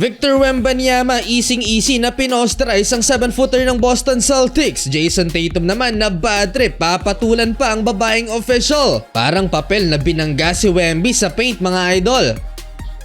Victor Wembanyama easy na pinosterize ang 7-footer ng Boston Celtics. Jason Tatum naman na bad trip, papatulan pa ang babaeng official. Parang papel na binangga si Wemby sa paint mga idol.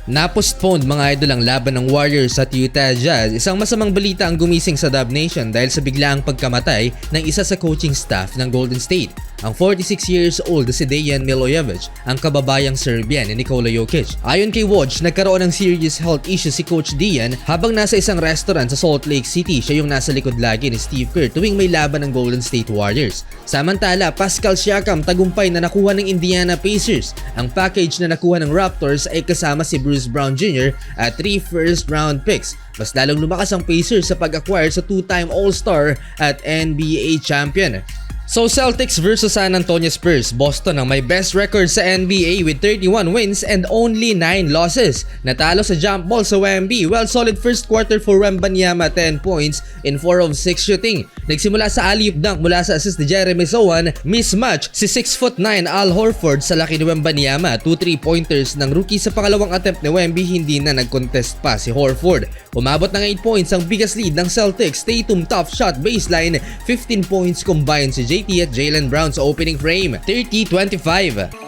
Na-postponed mga idol ang laban ng Warriors at Utah Jazz. Isang masamang balita ang gumising sa Dub Nation dahil sa biglaang pagkamatay ng isa sa coaching staff ng Golden State. Ang 46 years old si Dejan Milojevic, ang kababayang Serbian ni Nikola Jokic. Ayon kay Woj, nagkaroon ng serious health issue si Coach Dejan habang nasa isang restaurant sa Salt Lake City. Siya yung nasa likod lagi ni Steve Kerr tuwing may laban ng Golden State Warriors. Samantala, Pascal Siakam tagumpay na nakuha ng Indiana Pacers. Ang package na nakuha ng Raptors ay kasama si Bruce Brown Jr. at 3 first-round picks. Mas lalong lumakas ang Pacers sa pag-acquire sa 2-time All-Star at NBA champion. So Celtics versus San Antonio Spurs. Boston ang may best record sa NBA with 31 wins and only 9 losses. Natalo sa jump ball sa Wemby. Well, solid first quarter for Wembanyama, 10 points in 4 of 6 shooting. Nagsimula sa alley-oop dunk mula sa assist ni Jeremy Sohan. Mismatch si 6'9" Al Horford sa laki ni Wembanyama. 2 3-pointers ng rookie sa pangalawang attempt ni Wemby, hindi na nag-contest pa si Horford. Umabot ng 8 points ang biggest lead ng Celtics. Tatum tough shot baseline. 15 points combined si JT at Jaylen Brown sa opening frame, 30-25.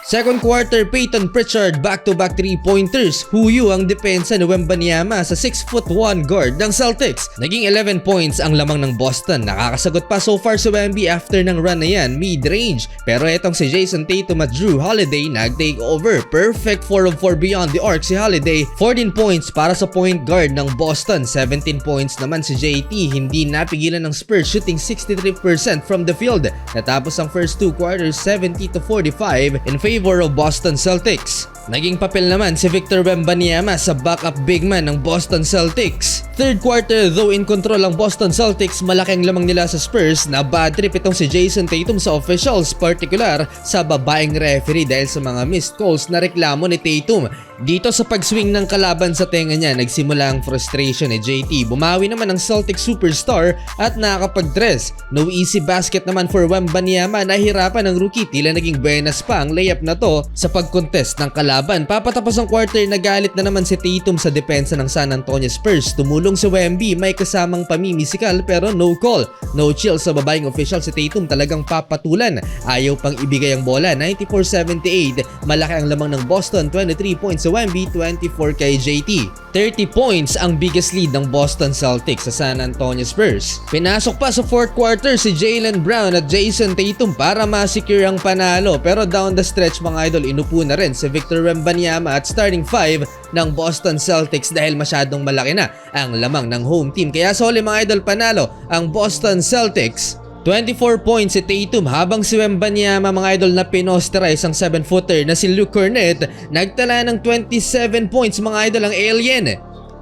Second quarter, Peyton Pritchard back-to-back 3-pointers. Huyo ang depensa ni Wembanyama sa 6'1" guard ng Celtics. Naging 11 points ang lamang ng Boston. Nakakasagot pa so far si Wemby after ng run na yan, mid-range. Pero etong si Jason Tatum at Drew Holiday nag-take over. Perfect 4 of 4 beyond the arc si Holiday. 14 points para sa point guard ng Boston. 17 points naman si JT. Hindi napigilan ng Spurs, shooting 63% from the field. Natapos ang first 2 quarters 70-45 in favor of Boston Celtics. Naging papel naman si Victor Wembanyama sa backup big man ng Boston Celtics. Third quarter, though in control ang Boston Celtics, malaking lamang nila sa Spurs na bad trip itong si Jason Tatum sa officials, particular sa babaeng referee dahil sa mga missed calls na reklamo ni Tatum. Dito sa pag-swing ng kalaban sa tenga niya, nagsimula ang frustration ni JT. Bumawi naman ang Celtic superstar at nakakapag-dress. No easy basket naman for Wembanyama, nahirapan ng rookie, tila naging buenas pa ang layup na to sa pag-contest ng kalaban. Papatapos ang quarter, nagalit na naman si Tatum sa depensa ng San Antonio Spurs. Tumulong si Wemby, may kasamang pamimisikal pero no call. No chill sa babaeng official si Tatum, talagang papatulan. Ayaw pang ibigay ang bola, 94-78. Malaki ang lamang ng Boston, 23 points sa Wemby, 24 kay JT. 30 points ang biggest lead ng Boston Celtics sa San Antonio Spurs. Pinasok pa sa fourth quarter si Jaylen Brown at Jason Tatum para ma-secure ang panalo, pero down the stretch mga idol, inupo na rin si Victor Wembanyama at starting 5 ng Boston Celtics dahil masyadong malaki na ang lamang ng home team. Kaya soli mga idol, panalo ang Boston Celtics. 24 points si Tatum habang si Wembanyama mga idol na pinosterize ang 7-footer na si Luke Cornett. Nagtala ng 27 points mga idol ang alien.